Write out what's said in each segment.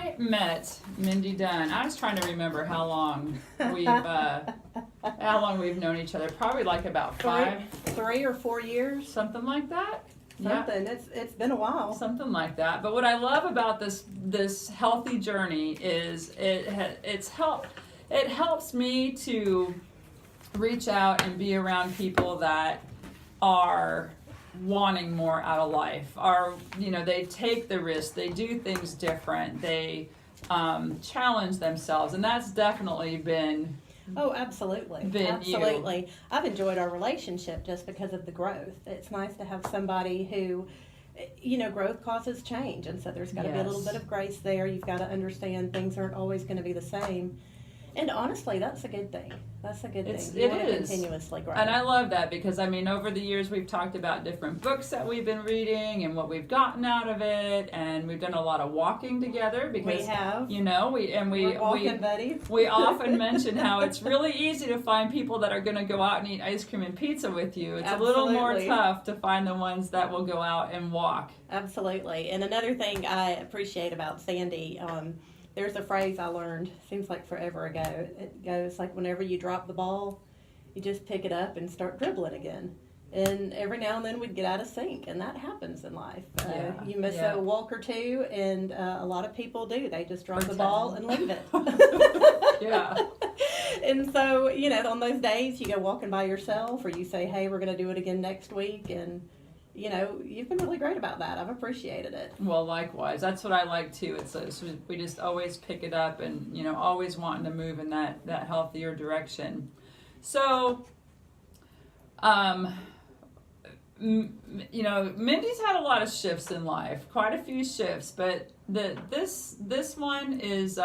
I met Mindy Dunn, I was trying to remember how long we've known each other. Probably like about 3 or 4 years. something like that. Something. Yeah. It's been a while. Something like that. But what I love about this healthy journey is it helps me to reach out and be around people that are wanting more out of life, they take the risk, they do things different, they challenge themselves, and that's definitely been Absolutely. You. I've enjoyed our relationship just because of the growth. It's nice to have somebody who, growth causes change, and so there's got to be a little bit of grace there. You've got to understand things aren't always going to be the same. And honestly, that's a good thing. That's a good thing. You want to continuously grow. And I love that because, over the years we've talked about different books that we've been reading and what we've gotten out of it, and we've done a lot of walking together because, we have. We're walking buddies. We often mention how it's really easy to find people that are going to go out and eat ice cream and pizza with you. It's a little more tough to find the ones that will go out and walk. Absolutely. And another thing I appreciate about Sandy, there's a phrase I learned, seems like forever ago. It goes like, whenever you drop the ball, you just pick it up and start dribbling again. And every now and then we'd get out of sync, and that happens in life. You miss a walk or two, and a lot of people do. They just drop the ball and leave it. Yeah. And so, on those days you go walking by yourself, or you say, hey, we're going to do it again next week, and you've been really great about that. I've appreciated it. Well, likewise. That's what I like too. We just always pick it up and, always wanting to move in that healthier direction. So, Mindy's had a lot of shifts in life, quite a few shifts, but this one is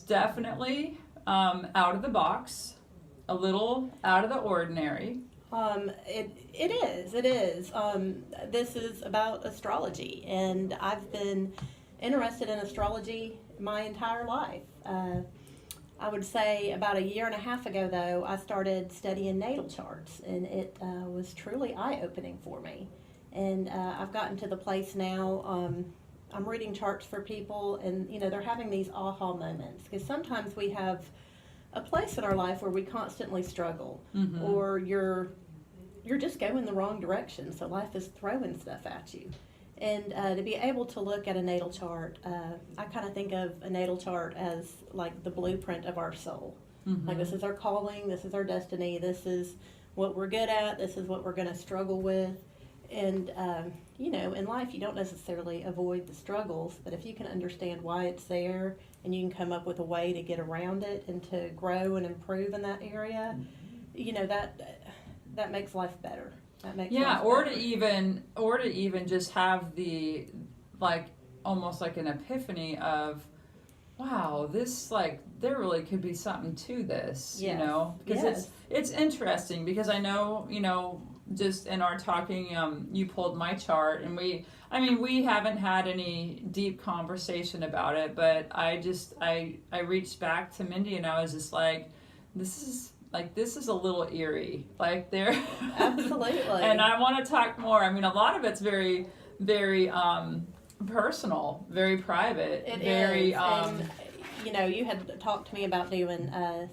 definitely out of the box, a little out of the ordinary. It is. This is about astrology, and I've been interested in astrology my entire life. I would say about 1.5 years ago, though, I started studying natal charts, and it was truly eye-opening for me. And I've gotten to the place now, I'm reading charts for people, and, they're having these aha moments, because sometimes we have a place in our life where we constantly struggle, or you're just going the wrong direction, so life is throwing stuff at you. And to be able to look at a natal chart, I kind of think of a natal chart as like the blueprint of our soul. Like, this is our calling, this is our destiny, this is what we're good at, this is what we're going to struggle with. And, in life you don't necessarily avoid the struggles, but if you can understand why it's there, and you can come up with a way to get around it and to grow and improve in that area, that makes life better. That makes life or better. to even just have the, like, almost like an epiphany of, wow, this, like, there really could be something to this, because it's interesting, because I know, just in our talking, you pulled my chart, and we haven't had any deep conversation about it, but I reached back to Mindy, and I was just like, this is a little eerie, like there. Absolutely. And I want to talk more. A lot of it's very, very personal, very private. It very, is. And, you had talked to me about doing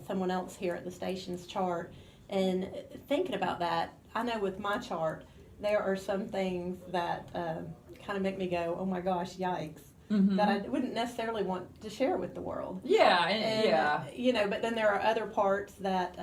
someone else here at the station's chart, and thinking about that, I know with my chart, there are some things that kind of make me go, oh my gosh, yikes. That I wouldn't necessarily want to share with the world. But then there are other parts that,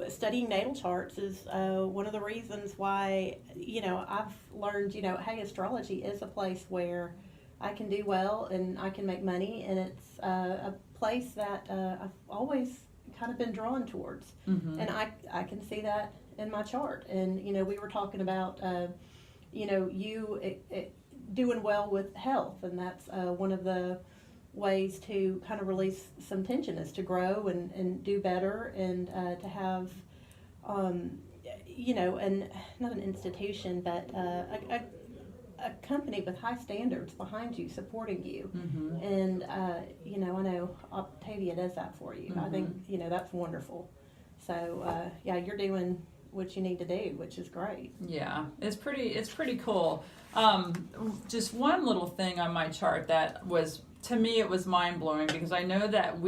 studying natal charts is one of the reasons why, I've learned, hey, astrology is a place where I can do well and I can make money, and it's a place that I've always kind of been drawn towards. And I can see that in my chart. And, we were talking about, doing well with health, and that's one of the ways to kind of release some tension, is to grow and do better, and to have and not an institution, but a company with high standards behind you, supporting you. And I know Octavia does that for you. I think that's wonderful. So you're doing what you need to do, which is great. Yeah, it's pretty cool. Just one little thing on my chart that was, to me, it was mind-blowing, because I know that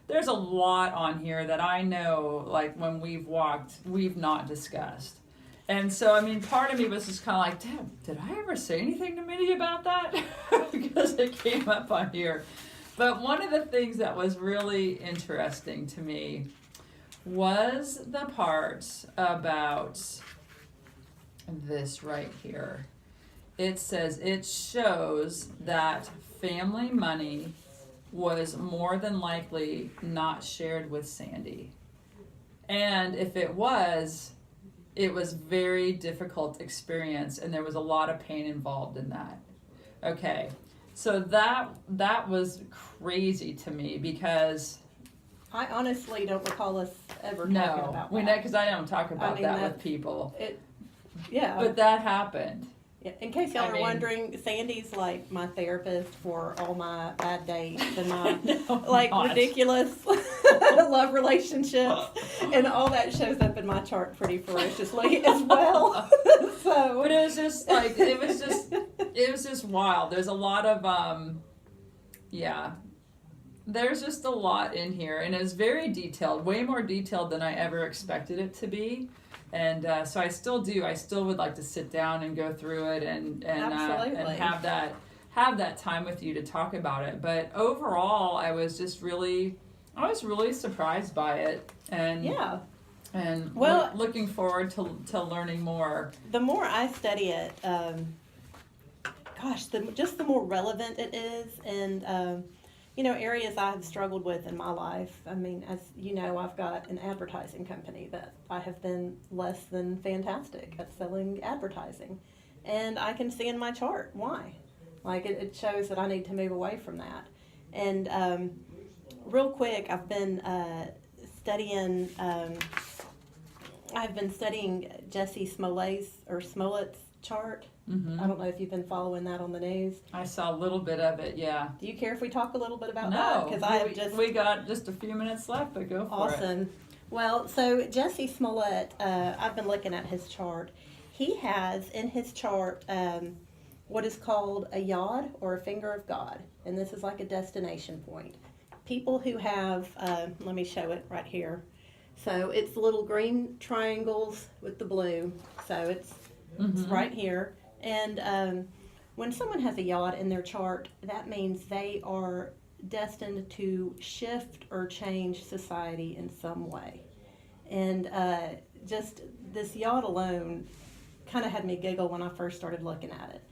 there's a lot on here that I know, like, when we've walked, we've not discussed. And so, I mean, part of me was just kind of like, did I ever say anything to Mindy about that? Because it came up on here. But one of the things that was really interesting to me was the part about this right here. It says it shows that family money was more than likely not shared with Sandy. And if it was very difficult experience, and there was a lot of pain involved in that. Okay, so that was crazy to me, because I honestly don't recall us ever talking about that. No, because I don't talk about that with people. Yeah. But that happened. Yeah. In case y'all are wondering, Sandy's like my therapist for all my bad dates and my ridiculous love relationships, and all that shows up in my chart pretty ferociously as well. So, but it was just like it was just wild. There's a lot of there's just a lot in here, and it's very detailed, way more detailed than I ever expected it to be. And so I still would like to sit down and go through it and have that time with you to talk about it. But overall, I was really surprised by it, and looking forward to learning more. The more I study it, the more relevant it is, and areas I have struggled with in my life. I mean, as you know, I've got an advertising company that I have been less than fantastic at selling advertising. And I can see in my chart why. Like, it shows that I need to move away from that. And real quick, I've been studying Jussie Smollett's chart. Mm-hmm. I don't know if you've been following that on the news. I saw a little bit of it, yeah. Do you care if we talk a little bit about that? Because we got just a few minutes left, but go for it. Awesome. Well, so Jussie Smollett, I've been looking at his chart. He has in his chart what is called a yod, or a finger of God, and this is like a destination point. People who have, let me show it right here. So it's the little green triangles with the blue. So it's right here. And when someone has a yod in their chart, that means they are destined to shift or change society in some way. And just this yod alone kind of had me giggle when I first started looking at it.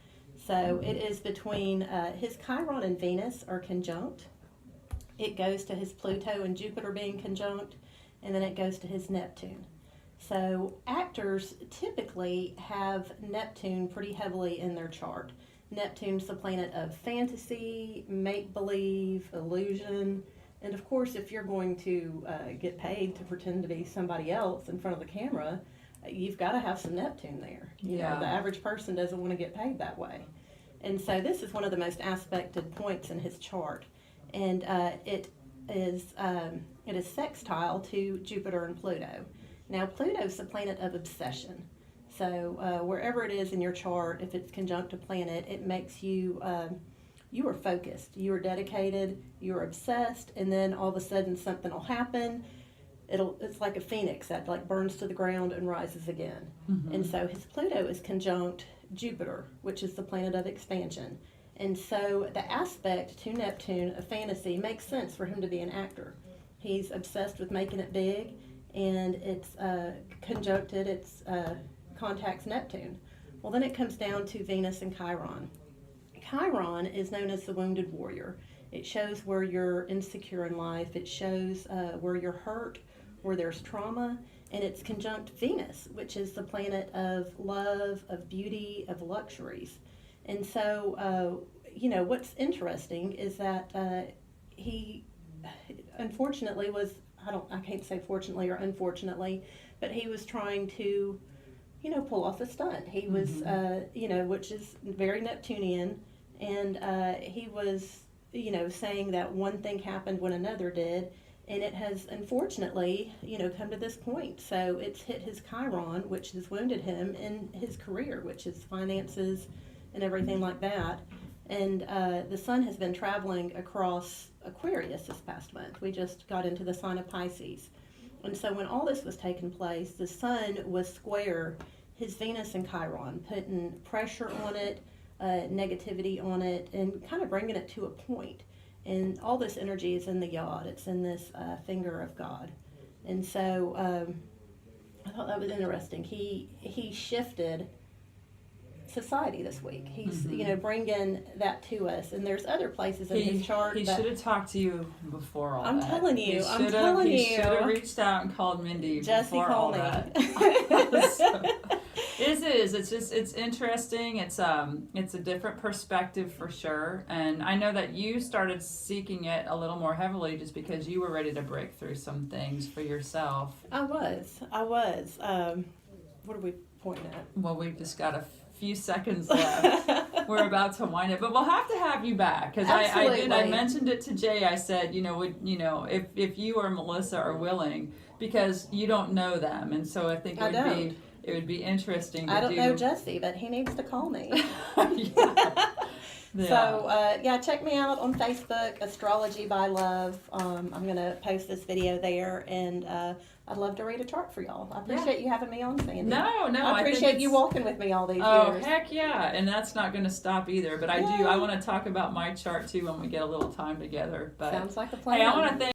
So it is between his Chiron and Venus are conjunct. It goes to his Pluto and Jupiter being conjunct, and then it goes to his Neptune. So actors typically have Neptune pretty heavily in their chart. Neptune's the planet of fantasy, make-believe, illusion, and of course if you're going to get paid to pretend to be somebody else in front of the camera, you've got to have some Neptune there. You know, the average person doesn't want to get paid that way. And so this is one of the most aspected points in his chart. And it is sextile to Jupiter and Pluto. Now, Pluto's the planet of obsession. So wherever it is in your chart, if it's conjunct a planet, it makes you, you are focused, you are dedicated, you are obsessed, and then all of a sudden something will happen. It's like a phoenix that like burns to the ground and rises again. Mm-hmm. And so his Pluto is conjunct Jupiter, which is the planet of expansion. And so the aspect to Neptune of fantasy makes sense for him to be an actor. He's obsessed with making it big, and it's conjuncted, it's contacts Neptune. Well, then it comes down to Venus and Chiron. Chiron is known as the wounded warrior. It shows where you're insecure in life. It shows where you're hurt, where there's trauma, and it's conjunct Venus, which is the planet of love, of beauty, of luxuries. And so, what's interesting is that he unfortunately was, I can't say fortunately or unfortunately, but he was trying to, pull off a stunt. He was, which is very Neptunian, and he was, saying that one thing happened when another did, And it has, unfortunately, come to this point. So it's hit his Chiron, which has wounded him in his career, which is finances and everything like that. And the sun has been traveling across Aquarius this past month. We just got into the sign of Pisces. And so when all this was taking place, the sun was square his Venus and Chiron, putting pressure on it, negativity on it, and kind of bringing it to a point. And all this energy is in the yod. It's in this finger of God. And so I thought that was interesting. He shifted society this week. He's bringing that to us. And there's other places in his chart. He should have talked to you before all I'm that. telling you. He should have reached out and called Mindy Jussie, before call all me. that. It's interesting. It's a different perspective for sure. And I know that you started seeking it a little more heavily just because you were ready to break through some things for yourself. I was. What are we pointing at? Well, we've just got a few seconds left. We're about to wind it, but we'll have to have you back because I mentioned it to Jay. I said, if you or Melissa are willing, because you don't know them, and so I think it would be interesting to I don't know Jussie, but he needs to call me. Yeah. So, check me out on Facebook, Astrology.by.love. I'm going to post this video there, and I'd love to read a chart for y'all. I appreciate you having me on, Sandy. No. I appreciate you walking with me all these years. Oh, heck yeah. And that's not going to stop either. But I want to talk about my chart, too, when we get a little time together. But sounds like a plan. Hey, I want to thank